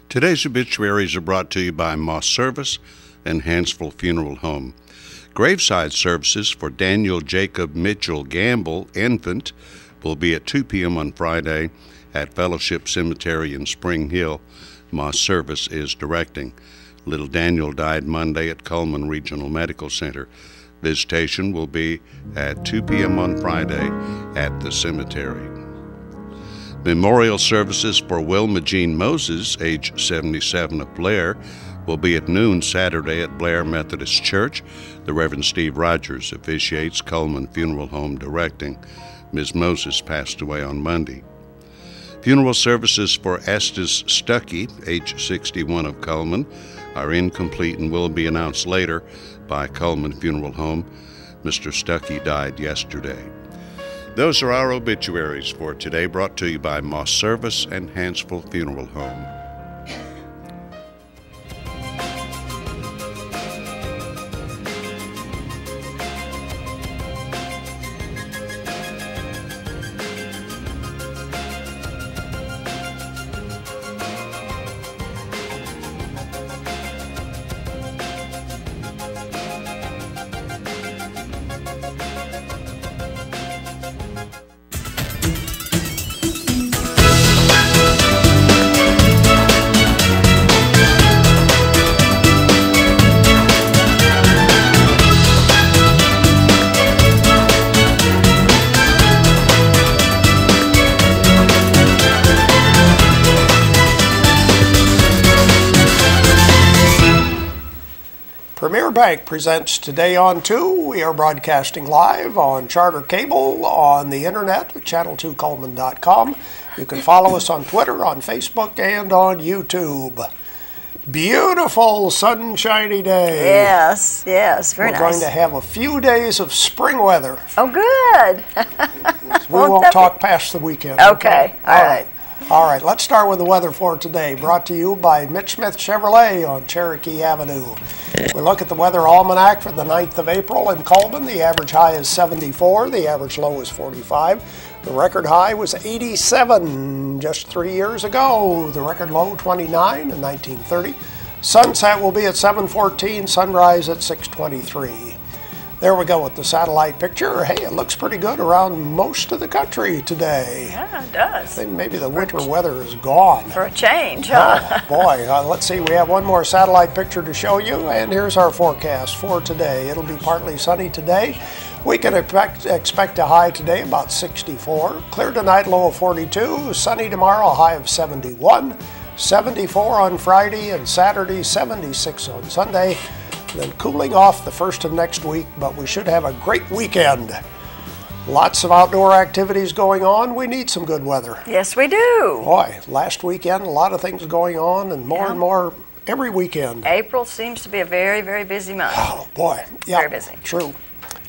Today's obituaries are brought to you by Moss Service and Hansville Funeral Home. Graveside services for Daniel Jacob Mitchell Gamble, infant, will be at 2 p.m. on Friday at Fellowship Cemetery in Spring Hill. Moss Service is directing. Little Daniel died Monday at Coleman Regional Medical Center. Visitation will be at 2 p.m. on Friday at the cemetery. Memorial services for Wilma Jean Moses, age 77, of Blair, will be at noon Saturday at Blair Methodist Church. The Reverend Steve Rogers officiates, Coleman Funeral Home directing. Ms. Moses passed away on Monday. Funeral services for Estes Stuckey, age 61, of Coleman, are incomplete and will be announced later by Coleman Funeral Home. Mr. Stuckey died yesterday. Those are our obituaries for today, brought to you by Moss Service and Hansville Funeral Home. Premier Bank presents Today on 2. We are broadcasting live on Charter Cable, on the internet at channel2coleman.com. You can follow us on Twitter, on Facebook, and on YouTube. Beautiful sunshiny day. Yes, very nice. We're going to have a few days of spring weather. Oh, good. We won't talk past the weekend. Okay, all right. All right, let's start with the weather for today, brought to you by Mitch Smith Chevrolet on Cherokee Avenue. We look at the weather almanac for the 9th of April in Coleman. The average high is 74, the average low is 45. The record high was 87 just 3 years ago. The record low, 29 in 1930. Sunset will be at 7:14, sunrise at 6:23. There we go with the satellite picture. Hey, it looks pretty good around most of the country today. Yeah, it does. I think maybe the winter weather is gone. For a change, huh? Oh, boy. Let's see. We have one more satellite picture to show you, and here's our forecast for today. It'll be partly sunny today. We can expect a high today about 64. Clear tonight, low of 42. Sunny tomorrow, a high of 71. 74 on Friday and Saturday, 76 on Sunday. Then cooling off the first of next week, but we should have a great weekend. Lots of outdoor activities going on. We need some good weather. Yes, we do. Boy, last weekend, a lot of things going on, and more and more every weekend. April seems to be a very, very busy month. Oh, boy. Yeah, very busy. True.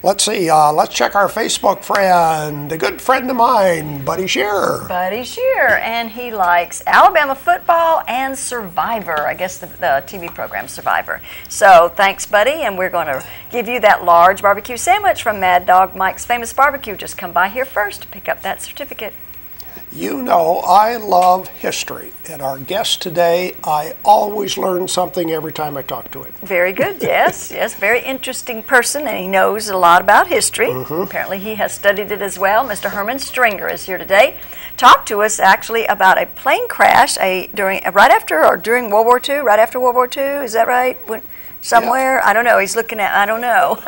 Let's see. Let's check our Facebook friend, a good friend of mine, Buddy Shearer. Buddy Shearer, and he likes Alabama football and Survivor. I guess the TV program Survivor. So thanks, Buddy, and we're going to give you that large barbecue sandwich from Mad Dog Mike's Famous Barbecue. Just come by here first to pick up that certificate. You know, I love history, and our guest today, I always learn something every time I talk to him. Very good, yes, very interesting person, and he knows a lot about history. Apparently he has studied it as well. Mr. Herman Stringer is here today. Talk to us actually about a plane crash during World War II, right after World War II, is that right? Somewhere, I don't know. He's looking at, I don't know.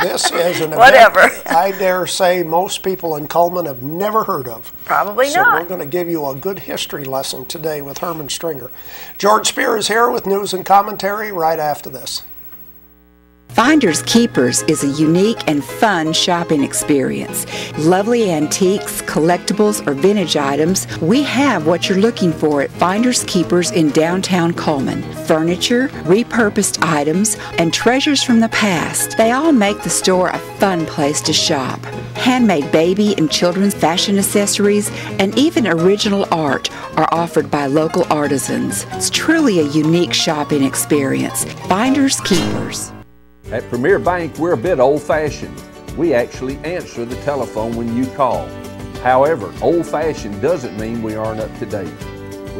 This is an whatever. Event I dare say most people in Coleman have never heard of. Probably so not. So we're going to give you a good history lesson today with Herman Stringer. George Spear is here with news and commentary right after this. Finders Keepers is a unique and fun shopping experience. Lovely antiques, collectibles, or vintage items, we have what you're looking for at Finders Keepers in downtown Coleman. Furniture, repurposed items, and treasures from the past. They all make the store a fun place to shop. Handmade baby and children's fashion accessories and even original art are offered by local artisans. It's truly a unique shopping experience. Finders Keepers. At Premier Bank, we're a bit old-fashioned. We actually answer the telephone when you call. However, old-fashioned doesn't mean we aren't up to date.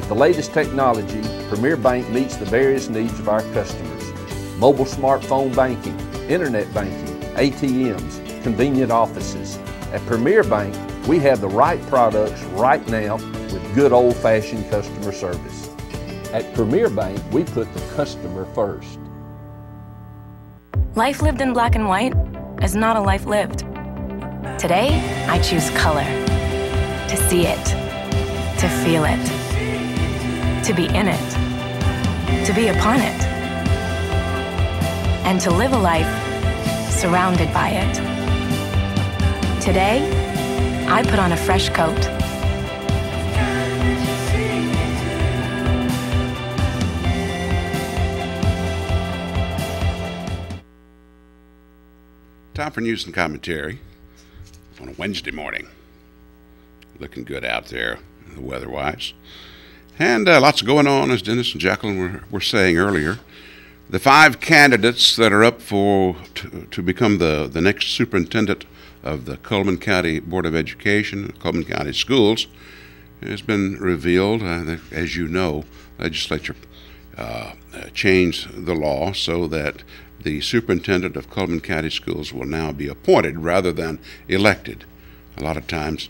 With the latest technology, Premier Bank meets the various needs of our customers. Mobile smartphone banking, internet banking, ATMs, convenient offices. At Premier Bank, we have the right products right now with good old-fashioned customer service. At Premier Bank, we put the customer first. Life lived in black and white is not a life lived. Today, I choose color. To see it, to feel it, to be in it, to be upon it, and to live a life surrounded by it. Today, I put on a fresh coat. Time for news and commentary on a Wednesday morning. Looking good out there, weather-wise. And lots going on, as Dennis and Jacqueline were saying earlier. The 5 candidates that are up to become the next superintendent of the Cullman County Board of Education, Cullman County Schools, has been revealed. As you know, legislature changed the law so that the superintendent of Cullman County Schools will now be appointed rather than elected. A lot of times,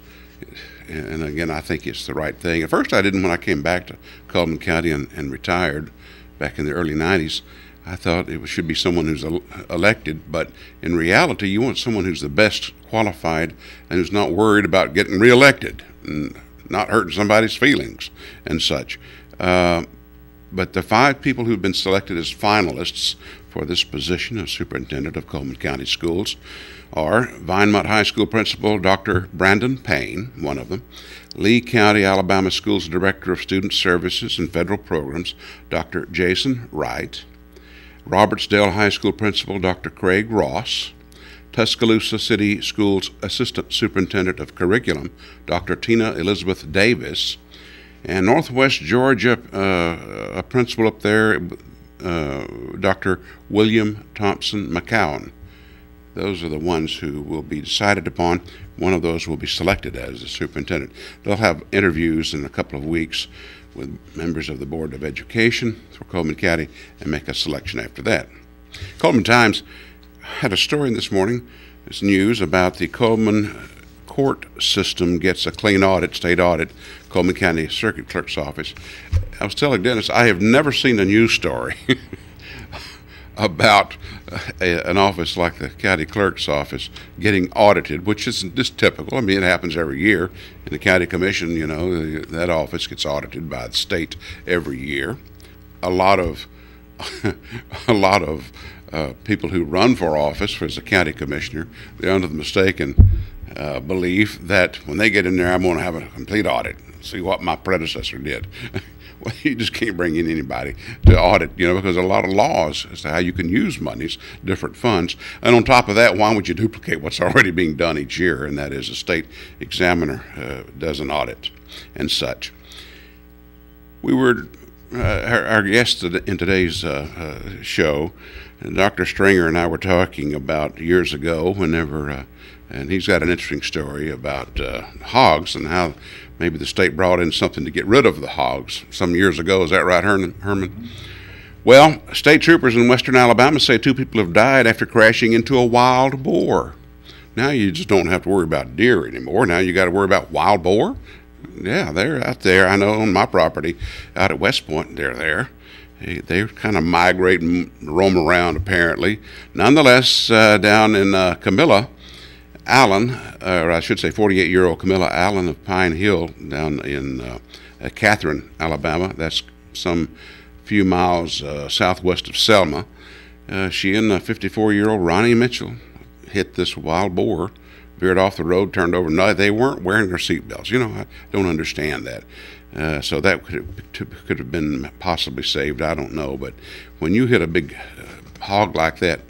and again, I think it's the right thing. At first I didn't when I came back to Cullman County and retired back in the early 90s. I thought it should be someone who's elected, but in reality you want someone who's the best qualified and who's not worried about getting reelected and not hurting somebody's feelings and such. But the 5 people who've been selected as finalists for this position of superintendent of Cullman County Schools are Vinemont High School Principal Dr. Brandon Payne, one of them, Lee County, Alabama Schools Director of Student Services and Federal Programs, Dr. Jason Wright, Robertsdale High School Principal Dr. Craig Ross, Tuscaloosa City Schools Assistant Superintendent of Curriculum, Dr. Tina Elizabeth Davis, and Northwest Georgia, a principal up there, Dr. William Thompson McCowan. Those are the ones who will be decided upon. One of those will be selected as the superintendent. They'll have interviews in a couple of weeks with members of the Board of Education for Cullman County and make a selection after that. Cullman Times had a story this morning. It's news about the Cullman court system gets a clean audit, state audit, Cullman County Circuit Clerk's Office. I was telling Dennis, I have never seen a news story about an office like the county clerk's office getting audited, which isn't just typical. I mean, it happens every year. In the county commission, you know, that office gets audited by the state every year. A lot of people who run for office as a county commissioner, they're under the mistaken belief that when they get in there, I'm going to have a complete audit, see what my predecessor did. Well, you just can't bring in anybody to audit, you know, because there are a lot of laws as to how you can use monies, different funds. And on top of that, why would you duplicate what's already being done each year? And that is a state examiner does an audit and such. We were, our guest in today's show, Dr. Stringer and I were talking about years ago whenever, and he's got an interesting story about hogs and how maybe the state brought in something to get rid of the hogs some years ago. Is that right, Herman? Well, state troopers in western Alabama say 2 people have died after crashing into a wild boar. Now you just don't have to worry about deer anymore. Now you got to worry about wild boar? Yeah, they're out there. I know on my property out at West Point, they're there. They kind of migrate and roam around, apparently. Nonetheless, down in Camilla, Allen, or I should say 48-year-old Camilla Allen of Pine Hill down in Catherine, Alabama. That's some few miles southwest of Selma. She and 54-year-old Ronnie Mitchell hit this wild boar, veered off the road, turned over. No, they weren't wearing their seatbelts. You know, I don't understand that. So that could have been possibly saved. I don't know. But when you hit a big hog like that,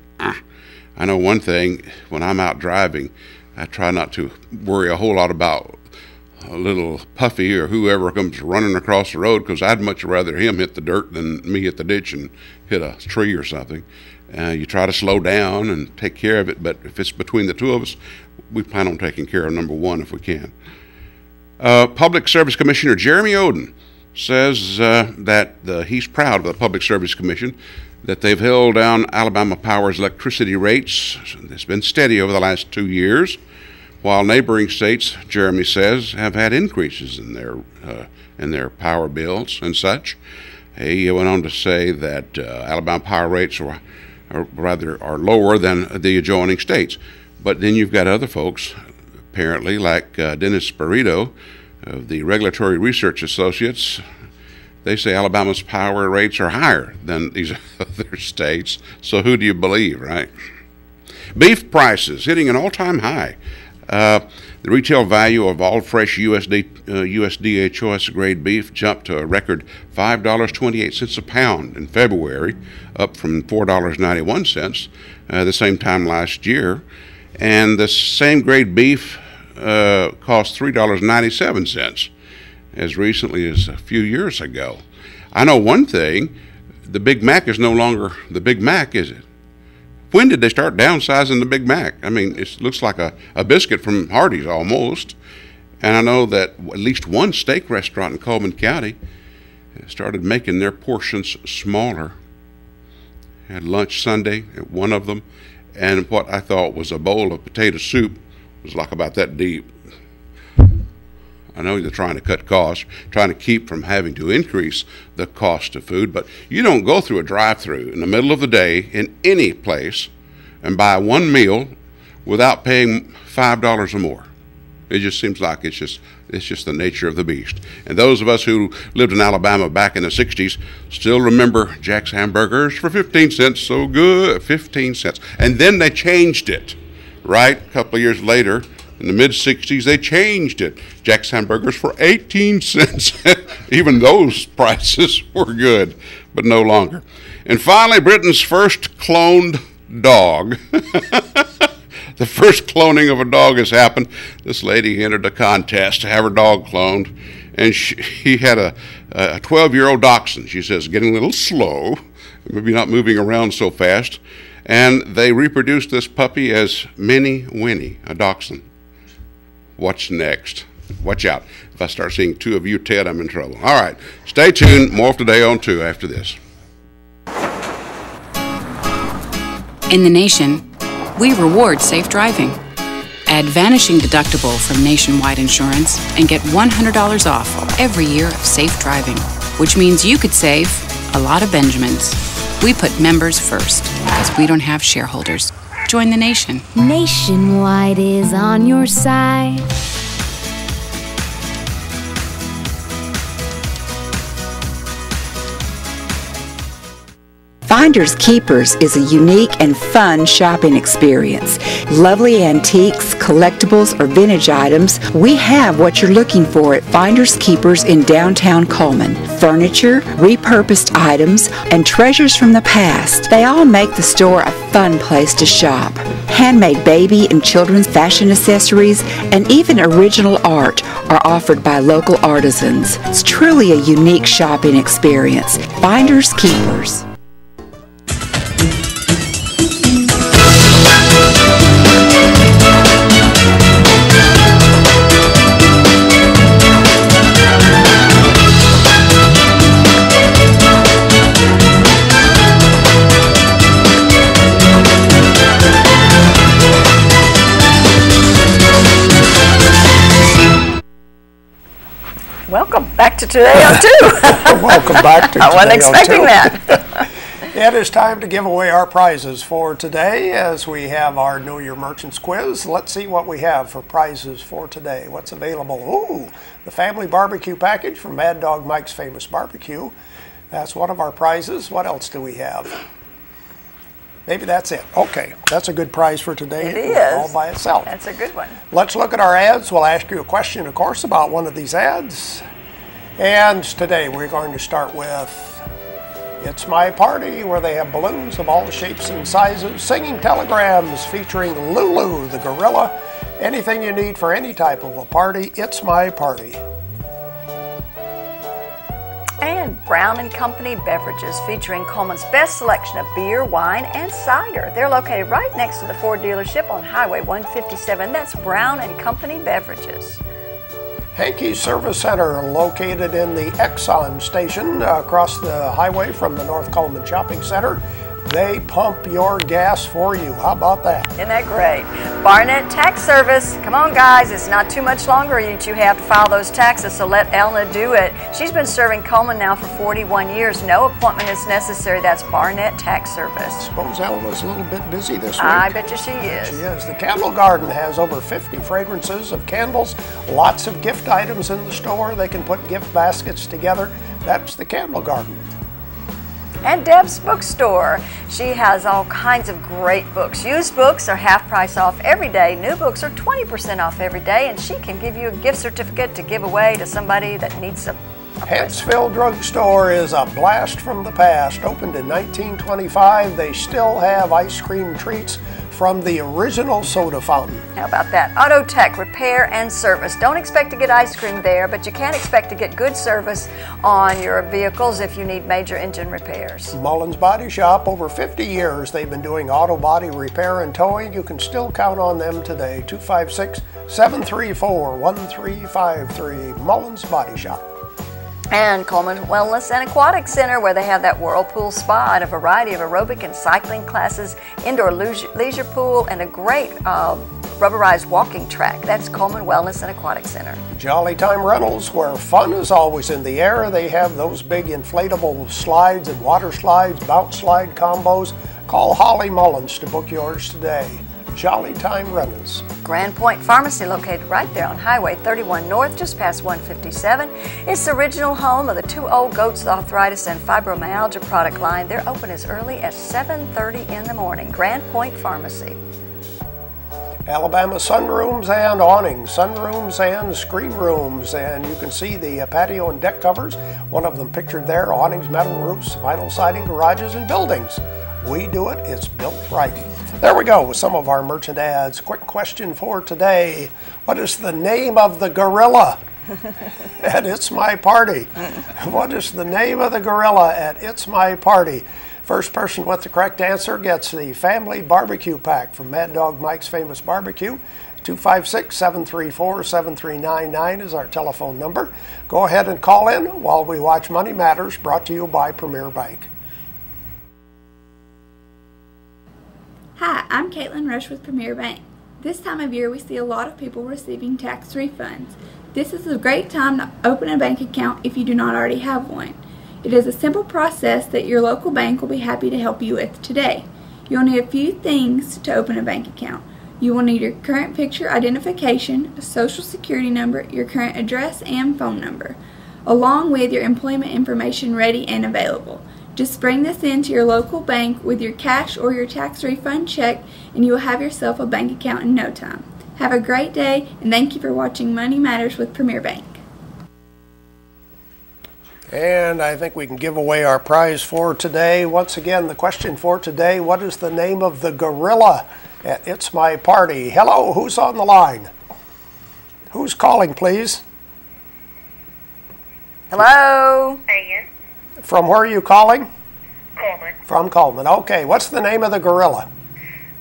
I know one thing, when I'm out driving, I try not to worry a whole lot about a little Puffy or whoever comes running across the road, because I'd much rather him hit the dirt than me hit the ditch and hit a tree or something. You try to slow down and take care of it, but if it's between the two of us, we plan on taking care of number one if we can. Public Service Commissioner Jeremy Oden says that he's proud of the Public Service Commission that they've held down Alabama Power's electricity rates. It's been steady over the last 2 years, while neighboring states, Jeremy says, have had increases in their power bills and such. He went on to say that Alabama power rates are lower than the adjoining states. But then you've got other folks, apparently, like Dennis Burrito of the Regulatory Research Associates. They say Alabama's power rates are higher than these other states. So who do you believe, right? Beef prices hitting an all-time high. The retail value of all fresh USDA choice grade beef jumped to a record $5.28 a pound in February, up from $4.91 the same time last year. And the same grade beef cost $3.97 as recently as a few years ago. I know one thing, the Big Mac is no longer the Big Mac, is it? When did they start downsizing the Big Mac? I mean, it looks like a biscuit from Hardee's almost. And I know that at least one steak restaurant in Coleman County started making their portions smaller. Had lunch Sunday at one of them, and what I thought was a bowl of potato soup was like about that deep. I know they're trying to cut costs, trying to keep from having to increase the cost of food, but you don't go through a drive-through in the middle of the day in any place and buy one meal without paying $5 or more. It just seems like it's just the nature of the beast. And those of us who lived in Alabama back in the 60s still remember Jack's hamburgers for 15 cents, so good, 15 cents. And then they changed it, right? A couple of years later, in the mid-60s, they changed it. Jack's hamburgers for 18 cents. Even those prices were good, but no longer. And finally, Britain's first cloned dog. The first cloning of a dog has happened. This lady entered a contest to have her dog cloned, and she had a 12-year-old dachshund. She says, getting a little slow, maybe not moving around so fast. And they reproduced this puppy as Minnie Winnie, a dachshund. What's next? Watch out. If I start seeing two of you, Ted, I'm in trouble. All right. Stay tuned. More Today on 2 after this. In the nation, we reward safe driving. Add Vanishing Deductible from Nationwide Insurance and get $100 off every year of safe driving, which means you could save a lot of Benjamins. We put members first because we don't have shareholders. Join the nation. Nationwide is on your side. Finders Keepers is a unique and fun shopping experience. Lovely antiques, collectibles, or vintage items, we have what you're looking for at Finders Keepers in downtown Coleman. Furniture, repurposed items, and treasures from the past. They all make the store a fun place to shop. Handmade baby and children's fashion accessories and even original art are offered by local artisans. It's truly a unique shopping experience. Finders Keepers. Welcome back to Today on 2. Welcome back to Today on 2. I wasn't expecting that. It is time to give away our prizes for today as we have our Know Your Merchants quiz. Let's see what we have for prizes for today. What's available? Ooh, the family barbecue package from Mad Dog Mike's Famous Barbecue. That's one of our prizes. What else do we have? Maybe that's it. Okay, that's a good prize for today. It is. All by itself. That's a good one. Let's look at our ads. We'll ask you a question, of course, about one of these ads. And today we're going to start with It's My Party, where they have balloons of all shapes and sizes, singing telegrams featuring Lulu the gorilla. Anything you need for any type of a party, It's My Party. And Brown & Company Beverages, featuring Coleman's best selection of beer, wine, and cider. They're located right next to the Ford dealership on Highway 157. That's Brown & Company Beverages. Hankey's Service Center, located in the Exxon station across the highway from the North Coleman Shopping Center. They pump your gas for you. How about that? Isn't that great? Barnett Tax Service. Come on, guys. It's not too much longer that you have to file those taxes, so let Elna do it. She's been serving Coleman now for 41 years. No appointment is necessary. That's Barnett Tax Service. Suppose Elna's a little bit busy this week. I bet you she is. She is. The Candle Garden has over 50 fragrances of candles, lots of gift items in the store. They can put gift baskets together. That's the Candle Garden. And Deb's Bookstore. She has all kinds of great books. Used books are half price off every day. New books are 20% off every day, and she can give you a gift certificate to give away to somebody that needs a Huntsville Drugstore is a blast from the past. Opened in 1925, they still have ice cream treats from the original soda fountain. How about that? Auto Tech Repair and Service. Don't expect to get ice cream there, but you can expect to get good service on your vehicles if you need major engine repairs. Mullins Body Shop, over 50 years they've been doing auto body repair and towing. You can still count on them today. 256-734-1353. Mullins Body Shop. And Coleman Wellness and Aquatic Center, where they have that whirlpool spa and a variety of aerobic and cycling classes, indoor leisure pool, and a great rubberized walking track. That's Coleman Wellness and Aquatic Center. Jolly Time Rentals, where fun is always in the air. They have those big inflatable slides and water slides, bounce slide combos. Call Holly Mullins to book yours today. Jolly Time Rentals. Grand Point Pharmacy, located right there on Highway 31 North, just past 157. It's the original home of the Two Old Goats Arthritis and Fibromyalgia product line. They're open as early as 7:30 in the morning. Grand Point Pharmacy. Alabama sunrooms and awnings, sunrooms and screen rooms, and you can see the patio and deck covers. One of them pictured there: awnings, metal roofs, vinyl siding, garages, and buildings. We do it, it's built right. There we go with some of our merchant ads. Quick question for today. What is the name of the gorilla at It's My Party? What is the name of the gorilla at It's My Party? First person with the correct answer gets the family barbecue pack from Mad Dog Mike's Famous Barbecue. 256-734-7399 is our telephone number. Go ahead and call in while we watch Money Matters, brought to you by Premier Bank. Hi, I'm Caitlin Rush with Premier Bank. This time of year we see a lot of people receiving tax refunds. This is a great time to open a bank account if you do not already have one. It is a simple process that your local bank will be happy to help you with today. You'll need a few things to open a bank account. You will need your current picture identification, a social security number, your current address and phone number, along with your employment information ready and available. Just bring this into your local bank with your cash or your tax refund check, and you will have yourself a bank account in no time. Have a great day, and thank you for watching Money Matters with Premier Bank. And I think we can give away our prize for today. Once again, the question for today: what is the name of the gorilla at It's My Party? Hello, who's on the line? Who's calling, please? Hello? Ann. From where are you calling? Coleman. From Coleman. Okay, what's the name of the gorilla?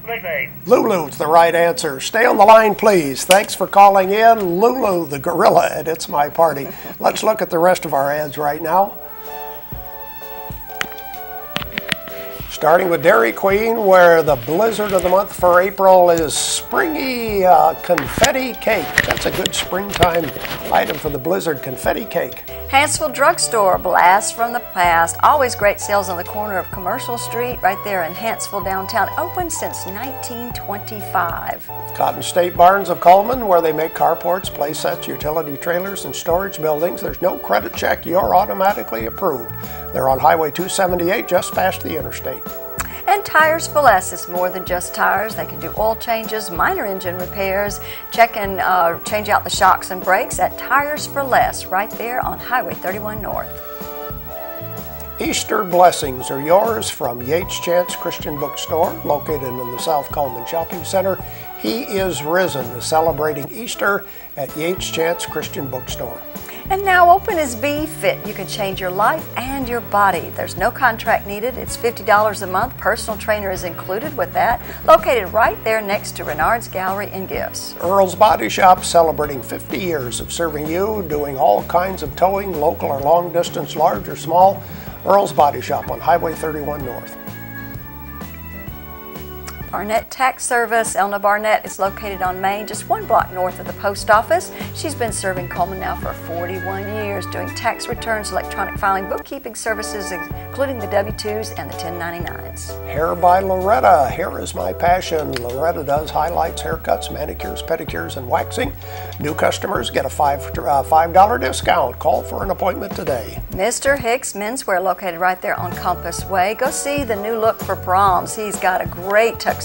Lulu. Lulu's the right answer. Stay on the line, please. Thanks for calling in. Lulu, the gorilla at It's My Party. Let's look at the rest of our ads right now. Starting with Dairy Queen, where the blizzard of the month for April is springy confetti cake. That's a good springtime item for the blizzard, confetti cake. Huntsville Drugstore, blast from the past. Always great sales on the corner of Commercial Street, right there in Huntsville downtown. Open since 1925. Cotton State Barns of Coleman, where they make carports, play sets, utility trailers, and storage buildings. There's no credit check. You're automatically approved. They're on Highway 278, just past the interstate. And Tires for Less is more than just tires. They can do oil changes, minor engine repairs, check and change out the shocks and brakes at Tires for Less, right there on Highway 31 North. Easter blessings are yours from Yates Chance Christian Bookstore, located in the South Coleman Shopping Center. He is risen, celebrating Easter at Yates Chance Christian Bookstore. And now open is BeFit. You can change your life and your body. There's no contract needed. It's $50 a month. Personal trainer is included with that. Located right there next to Renard's Gallery and Gifts. Earl's Body Shop celebrating 50 years of serving you, doing all kinds of towing, local or long distance, large or small. Earl's Body Shop on Highway 31 North. Barnett Tax Service. Elna Barnett is located on Main, just 1 block north of the post office. She's been serving Coleman now for 41 years, doing tax returns, electronic filing, bookkeeping services, including the W-2s and the 1099s. Hair by Loretta. Hair is my passion. Loretta does highlights, haircuts, manicures, pedicures, and waxing. New customers get a $5 discount. Call for an appointment today. Mr. Hicks Menswear, located right there on Compass Way. Go see the new look for proms. He's got a great tuxedo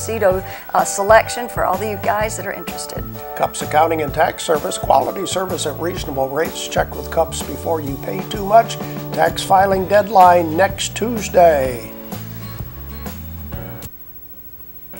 selection for all of you guys that are interested. Cups Accounting and Tax Service, quality service at reasonable rates. Check with Cups before you pay too much. Tax filing deadline next Tuesday.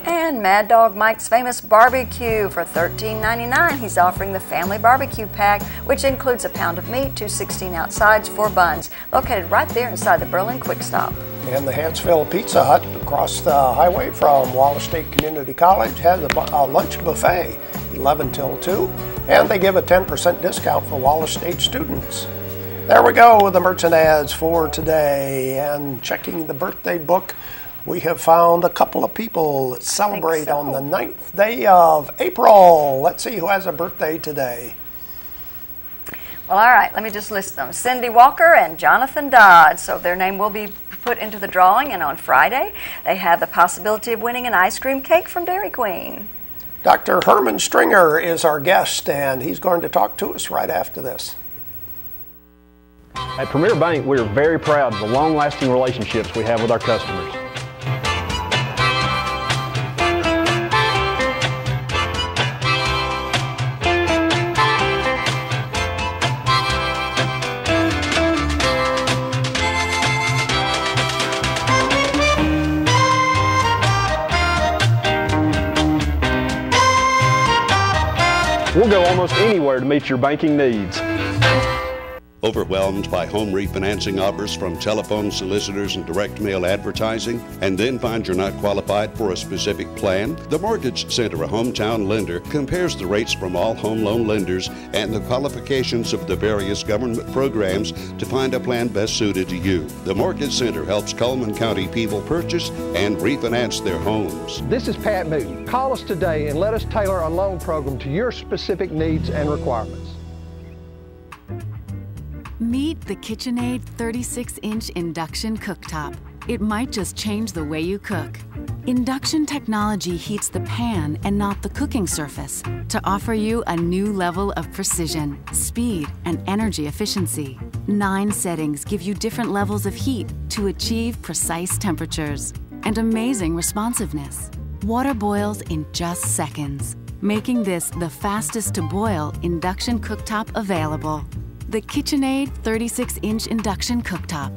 And Mad Dog Mike's Famous Barbecue for $13.99. He's offering the Family Barbecue Pack, which includes a pound of meat, 2 16-ounce sides, 4 buns, located right there inside the Berlin Quick Stop. And the Hansville Pizza Hut across the highway from Wallace State Community College has a lunch buffet, 11 till 2, and they give a 10% discount for Wallace State students. There we go with the merchant ads for today. And checking the birthday book, we have found a couple of people that celebrate on the 9th day of April. Let's see who has a birthday today. Well, all right, let me just list them. Cindy Walker and Jonathan Dodd. So their name will be put into the drawing, and on Friday they have the possibility of winning an ice cream cake from Dairy Queen. Dr. Herman Stringer is our guest, and he's going to talk to us right after this. At Premier Bank, we are very proud of the long-lasting relationships we have with our customers. We'll go almost anywhere to meet your banking needs. Overwhelmed by home refinancing offers from telephone solicitors and direct mail advertising, and then find you're not qualified for a specific plan? The Mortgage Center, a hometown lender, compares the rates from all home loan lenders and the qualifications of the various government programs to find a plan best suited to you. The Mortgage Center helps Cullman County people purchase and refinance their homes. This is Pat Newton. Call us today and let us tailor a loan program to your specific needs and requirements. Meet the KitchenAid 36-inch induction cooktop. It might just change the way you cook. Induction technology heats the pan and not the cooking surface to offer you a new level of precision, speed, and energy efficiency. 9 settings give you different levels of heat to achieve precise temperatures and amazing responsiveness. Water boils in just seconds, making this the fastest to boil induction cooktop available. The KitchenAid 36-inch induction cooktop.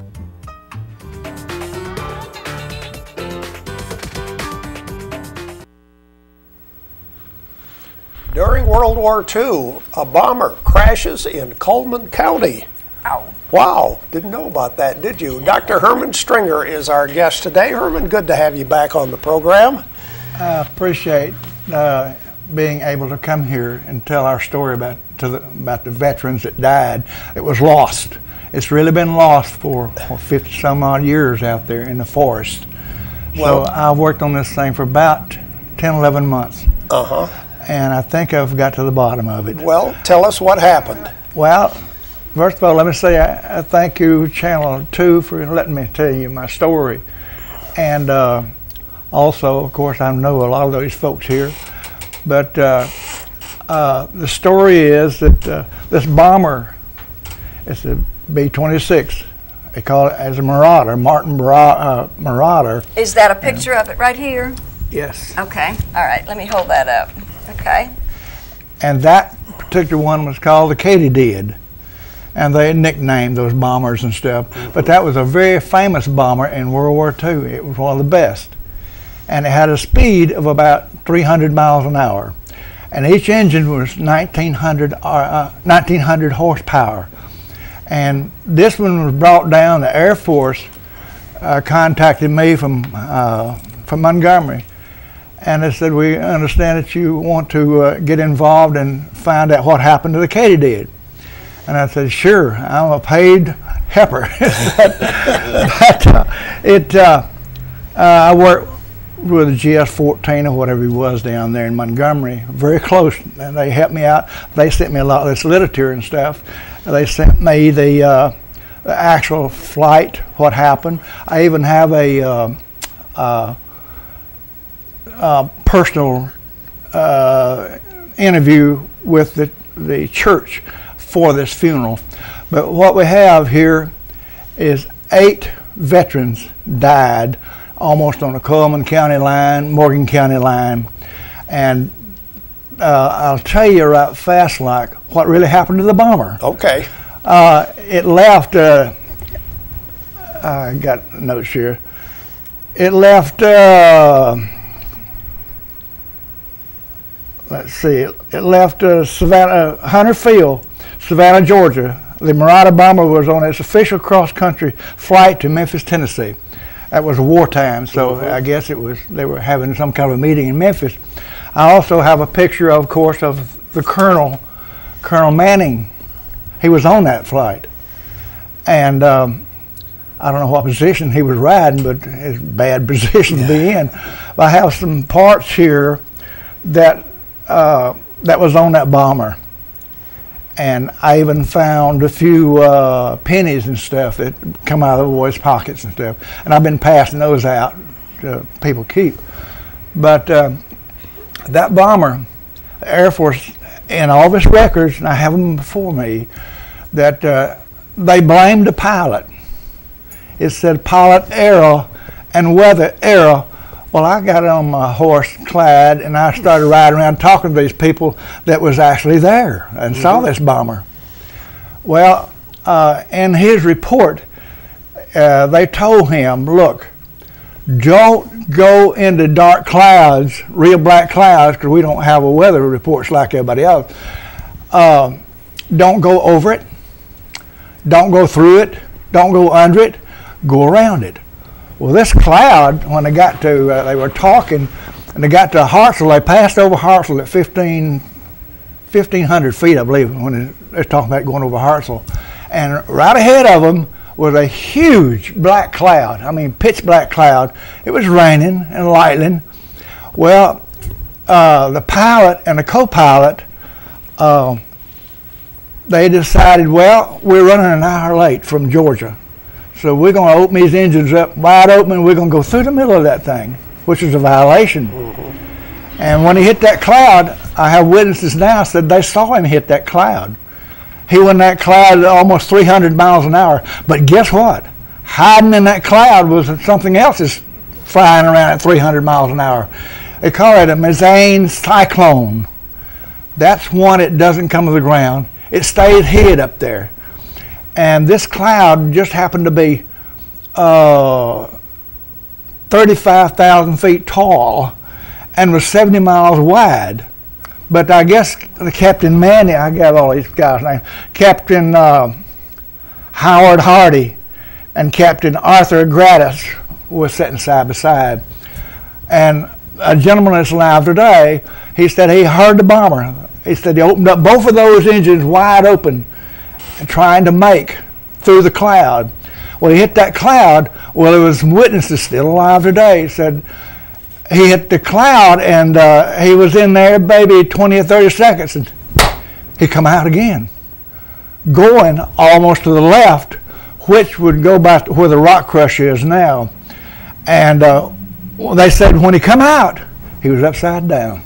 During World War II, a bomber crashes in Cullman County. Ow. Wow, didn't know about that, did you? Dr. Herman Stringer is our guest today. Herman, good to have you back on the program. I appreciate being able to come here and tell our story about the veterans that died. It was lost. It's really been lost for 50 some odd years out there in the forest. Well, so I've worked on this thing for about 10, 11 months. And I think I've got to the bottom of it. Well, tell us what happened. Well, first of all, let me say I thank you, Channel 2, for letting me tell you my story. And also, of course, I know a lot of those folks here. But the story is that this bomber, it's a B-26. They call it as a Marauder, Marauder. Is that a picture of it right here? Yes. Okay. All right. Let me hold that up. Okay. And that particular one was called the Katydid. And they nicknamed those bombers and stuff. But that was a very famous bomber in World War II. It was one of the best. And it had a speed of about 300 miles an hour. And each engine was 1,900 horsepower. And this one was brought down. The Air Force contacted me from Montgomery, and they said, we understand that you want to get involved and find out what happened to the katydid. And I said, sure, I'm a paid helper. I worked with the GS-14 or whatever he was down there in Montgomery, very close, and they helped me out. They sent me a lot of this literature and stuff. They sent me the actual flight, what happened. I even have a personal interview with the church for this funeral. But what we have here is 8 veterans died almost on the Coleman County line, Morgan County line. And I'll tell you right fast like what really happened to the bomber. Okay. It left, I got notes here. It left, let's see, it left Savannah, Hunter Field, Savannah, Georgia. The Marauder bomber was on its official cross-country flight to Memphis, Tennessee. That was wartime, so I guess it was, they were having some kind of a meeting in Memphis. I also have a picture, of course, of the Colonel Manning. He was on that flight. And I don't know what position he was riding, but it's a bad position to be in. But I have some parts here that that was on that bomber. And I even found a few pennies and stuff that come out of the boys' pockets and stuff. And I've been passing those out to people keep. But that bomber, the Air Force, in all of its records, and I have them before me, that they blamed the pilot. It said pilot error and weather error. Well, I got on my horse, Clyde, and I started riding around talking to these people that was actually there and saw this bomber. Well, in his report, they told him, look, don't go into dark clouds, real black clouds, because we don't have a weather reports like everybody else. Don't go over it. Don't go through it. Don't go under it. Go around it. Well, this cloud, when they got to, they were talking, and they got to Hartselle. They passed over Hartselle at 1,500 feet, I believe, when they're talking about going over Hartselle. And right ahead of them was a huge black cloud. I mean, pitch black cloud. It was raining and lightning. Well, the pilot and the co-pilot, they decided, well, we're running an hour late from Georgia. So we're going to open these engines up wide open, and we're going to go through the middle of that thing, which is a violation. And when he hit that cloud, I have witnesses now said they saw him hit that cloud. He went in that cloud at almost 300 miles an hour. But guess what? Hiding in that cloud was something else that's flying around at 300 miles an hour. They call it a mezzane cyclone. That's one that doesn't come to the ground. It stays hid up there. And this cloud just happened to be 35,000 feet tall and was 70 miles wide. But I guess the Captain Manning, I got all these guys' names, Captain Howard Hardy and Captain Arthur Gratis was sitting side by side. And a gentleman that's alive today, he said he heard the bomber. He said he opened up both of those engines wide open, trying to make through the cloud. Well, he hit that cloud. Well, there was some witnesses still alive today. He said he hit the cloud, and he was in there maybe 20 or 30 seconds, and he come out again, going almost to the left, which would go back to where the rock crush is now. And they said when he come out, he was upside down.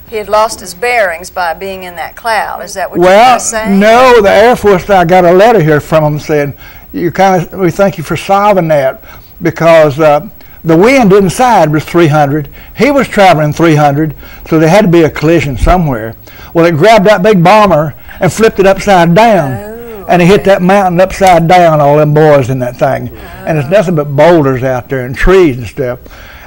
He had lost his bearings by being in that cloud. Is that what you're saying? No, the Air Force, I got a letter here from them saying, we thank you for solving that, because the wind inside was 300. He was traveling 300, so there had to be a collision somewhere. Well, it grabbed that big bomber and flipped it upside down. And he hit that mountain upside down, all them boys in that thing. And it's nothing but boulders out there and trees and stuff.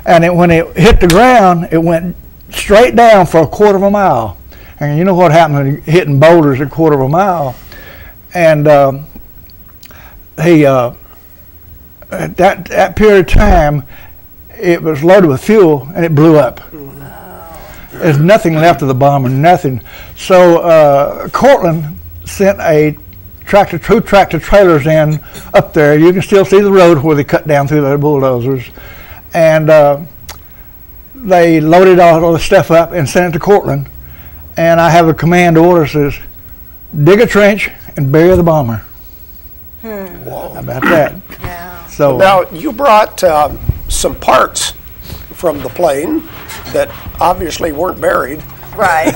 And when it hit the ground, it went straight down for a quarter of a mile. And you know what happened when hitting boulders a quarter of a mile? And at that period of time, it was loaded with fuel and it blew up. There's nothing left of the bomber, nothing. So Cortland sent two tractor trailers in up there. You can still see the road where they cut down through the bulldozers. And they loaded all the stuff up and sent it to Cortland. And I have a command order that says, dig a trench and bury the bomber. Whoa. How about that? Yeah. So now you brought some parts from the plane that obviously weren't buried. Right.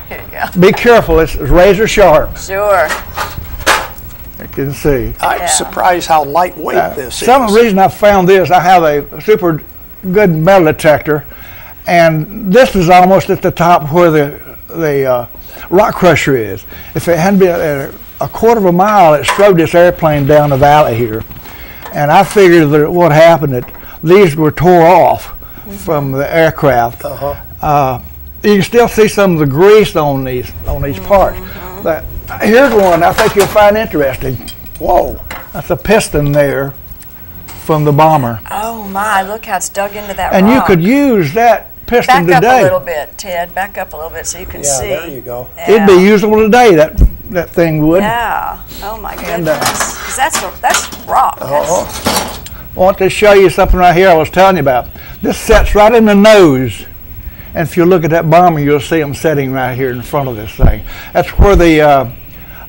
Here you go. Be careful, it's razor sharp. Sure. You can see. I'm surprised how lightweight this is. Some reason I found this, I have a super good metal detector, and this is almost at the top where the rock crusher is. If it hadn't been a quarter of a mile, it slowed this airplane down the valley here. And I figured that what happened, that these were tore off from the aircraft. You can still see some of the grease on these parts. But here's one I think you'll find interesting. Whoa, that's a piston there from the bomber. Oh my, look how it's dug into that and rock. You could use that piston Back today. up a little bit, Ted. Back up a little bit so you can see. Yeah, there you go. Yeah. It'd be usable today, that thing would. Yeah. Oh my goodness. 'Cause that's rock. I want to show you something right here I was telling you about. This sets right in the nose. And if you look at that bomber, you'll see them setting right here in front of this thing. That's where the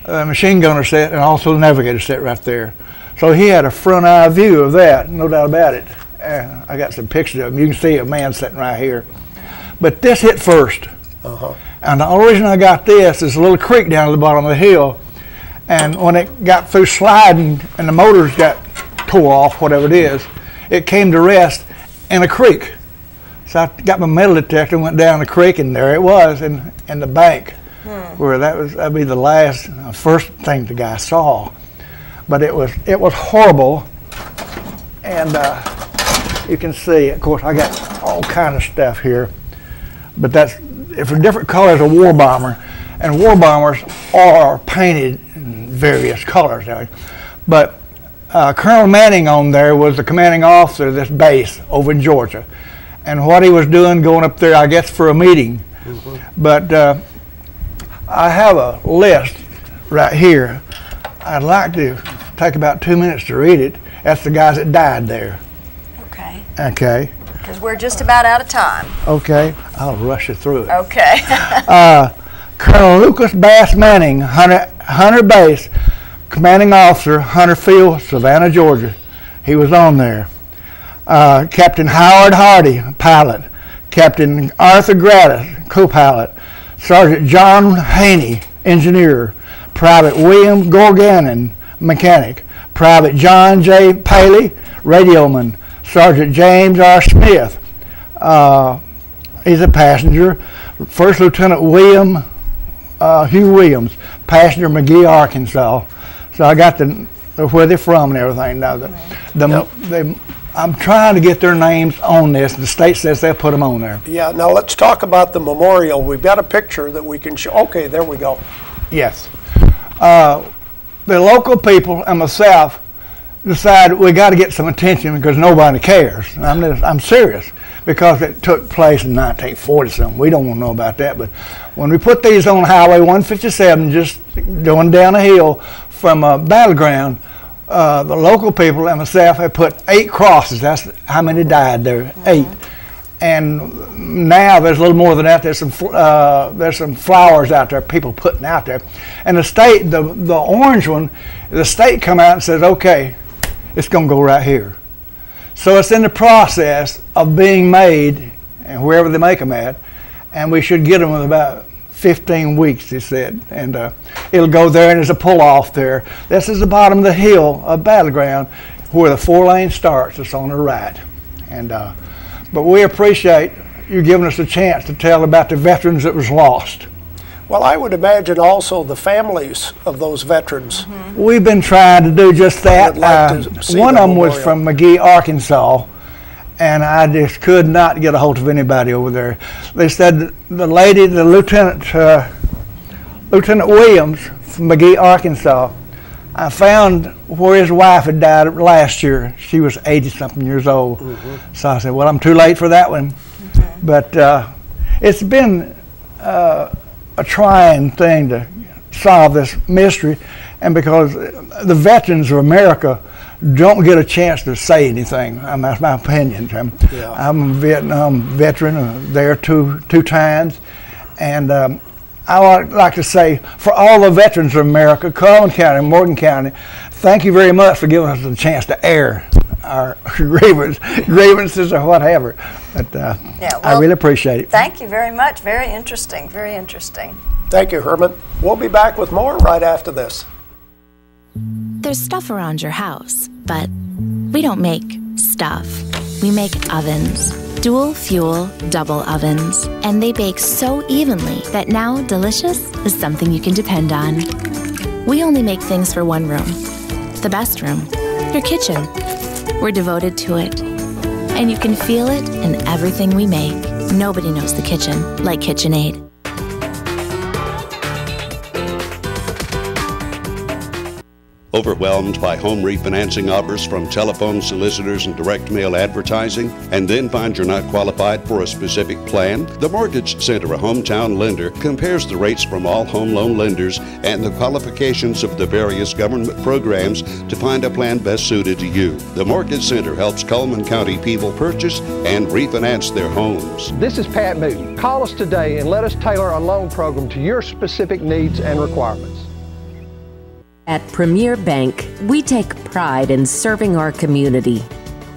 machine gunner sat, and also the navigator sat right there. So he had a front eye view of that, no doubt about it. I got some pictures of him. You can see a man sitting right here. But this hit first. And the only reason I got this is a little creek down at the bottom of the hill. And when it got through sliding and the motors got tore off, whatever it is, it came to rest in a creek. So I got my metal detector, went down the creek, and there it was in the bank, where that'd be the first thing the guy saw. But it was horrible, and you can see, of course, I got all kind of stuff here, but that's for different colors of war bomber, and war bombers are painted in various colors. But Colonel Manning on there was the commanding officer of this base over in Georgia. And what he was doing going up there, I guess, for a meeting. But I have a list right here. I'd like to take about 2 minutes to read it. That's the guys that died there. Okay. Okay. Because we're just about out of time. Okay. I'll rush it through it. Okay. Colonel Lucas Bass Manning, Hunter Base, commanding officer, Hunter Field, Savannah, Georgia. He was on there. Captain Howard Hardy, pilot. Captain Arthur Gratis, co-pilot. Sergeant John Haney, engineer. Private William Gorganon, mechanic. Private John J. Paley, radioman. Sergeant James R. Smith, he's a passenger. First Lieutenant William Hugh Williams, passenger, McGee, Arkansas. So I got where they're from and everything. Now, I'm trying to get their names on this. The state says they'll put them on there. Yeah, now let's talk about the memorial. We've got a picture that we can show. Okay, there we go. Yes. The local people and myself decided we got to get some attention because nobody cares. I'm serious, because it took place in 1940-something. We don't want to know about that. But when we put these on Highway 157, just going down a hill from a battleground, the local people and myself have put 8 crosses. That's how many died there, 8. And now there's a little more than that. There's some flowers out there, people putting out there. And the state, the orange one, the state come out and says, okay, it's going to go right here. So it's in the process of being made, and wherever they make them at, and we should get them in about 15 weeks, he said. And it'll go there, and there's a pull-off there. This is the bottom of the hill of Battleground where the 4-lane starts. It's on the right. And but we appreciate you giving us a chance to tell about the veterans that was lost. Well, I would imagine also the families of those veterans. We've been trying to do just that. One of them was from McGee, Arkansas, and I just could not get a hold of anybody over there. They said the lady, the Lieutenant Williams from McGee, Arkansas. I found where his wife had died last year. She was 80-something years old. So I said, well, I'm too late for that one. But it's been a trying thing to solve this mystery, and because the veterans of America don't get a chance to say anything. That's my opinion. I'm a Vietnam veteran, there two times, and I would like to say, for all the veterans of America, Cullman County, Morgan County, thank you very much for giving us a chance to air our grievances or whatever. But I really appreciate it. Thank you very much. Very interesting. Very interesting. Thank you, Herman. We'll be back with more right after this. There's stuff around your house, but we don't make stuff. We make ovens. Dual fuel, double ovens. And they bake so evenly that now delicious is something you can depend on. We only make things for one room. The best room. Your kitchen. We're devoted to it. And you can feel it in everything we make. Nobody knows the kitchen like KitchenAid. Overwhelmed by home refinancing offers from telephone solicitors and direct mail advertising, and then find you're not qualified for a specific plan? The Mortgage Center, a hometown lender, compares the rates from all home loan lenders and the qualifications of the various government programs to find a plan best suited to you. The Mortgage Center helps Cullman County people purchase and refinance their homes. This is Pat Newton. Call us today and let us tailor a loan program to your specific needs and requirements. At Premier Bank, we take pride in serving our community.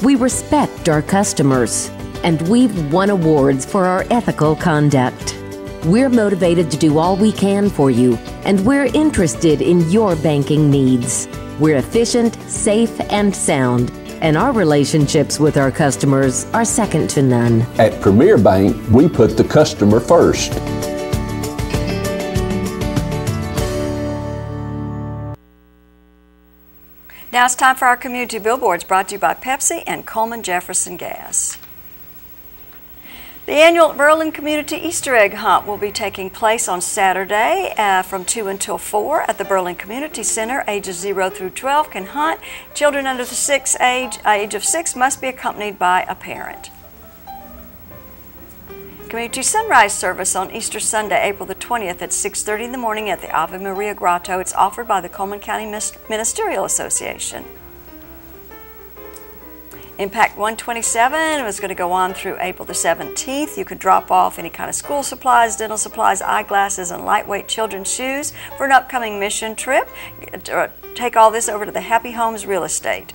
We respect our customers, and we've won awards for our ethical conduct. We're motivated to do all we can for you, and we're interested in your banking needs. We're efficient, safe, and sound, and our relationships with our customers are second to none. At Premier Bank, we put the customer first. Now it's time for our community billboards, brought to you by Pepsi and Coleman Jefferson Gas. The annual Berlin Community Easter Egg Hunt will be taking place on Saturday from 2 until 4 at the Berlin Community Center. Ages 0 through 12 can hunt. Children under the age of 6 must be accompanied by a parent. Community Sunrise Service on Easter Sunday, April the 20th at 6:30 in the morning at the Ave Maria Grotto. It's offered by the Coleman County Ministerial Association. Impact 127 was going to go on through April the 17th. You could drop off any kind of school supplies, dental supplies, eyeglasses, and lightweight children's shoes for an upcoming mission trip. Take all this over to the Happy Homes Real Estate.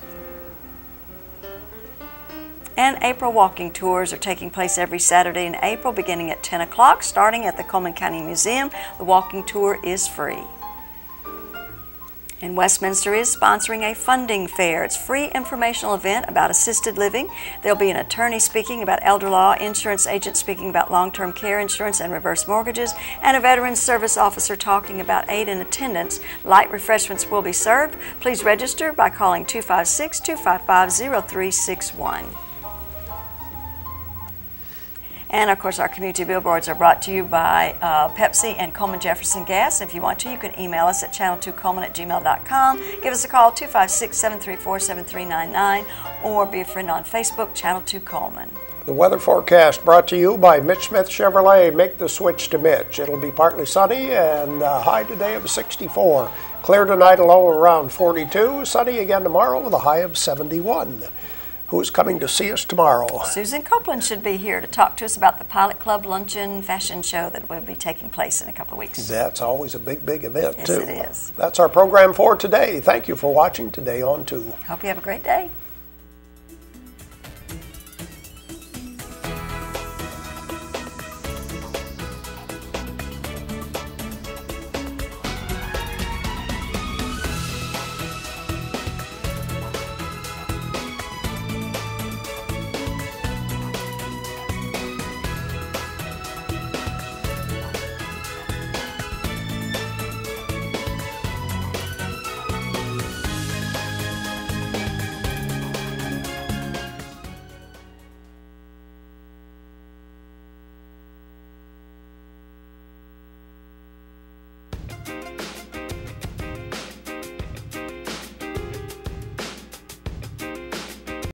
And April walking tours are taking place every Saturday in April, beginning at 10 o'clock, starting at the Coleman County Museum. The walking tour is free. And Westminster is sponsoring a funding fair. It's a free informational event about assisted living. There'll be an attorney speaking about elder law, insurance agent speaking about long-term care insurance and reverse mortgages, and a veterans service officer talking about aid and attendance. Light refreshments will be served. Please register by calling 256-255-0361. And of course, our community billboards are brought to you by Pepsi and Coleman Jefferson Gas. If you want to, you can email us at channel2coleman@gmail.com. Give us a call, 256-734-7399, or be a friend on Facebook, Channel 2 Coleman. The weather forecast brought to you by Mitch Smith Chevrolet. Make the switch to Mitch. It'll be partly sunny and a high today of 64. Clear tonight, a low around 42. Sunny again tomorrow with a high of 71. Who's coming to see us tomorrow? Susan Copeland should be here to talk to us about the Pilot Club Luncheon Fashion Show that will be taking place in a couple of weeks. That's always a big, big event, yes, too. Yes, it is. That's our program for today. Thank you for watching Today on 2. Hope you have a great day.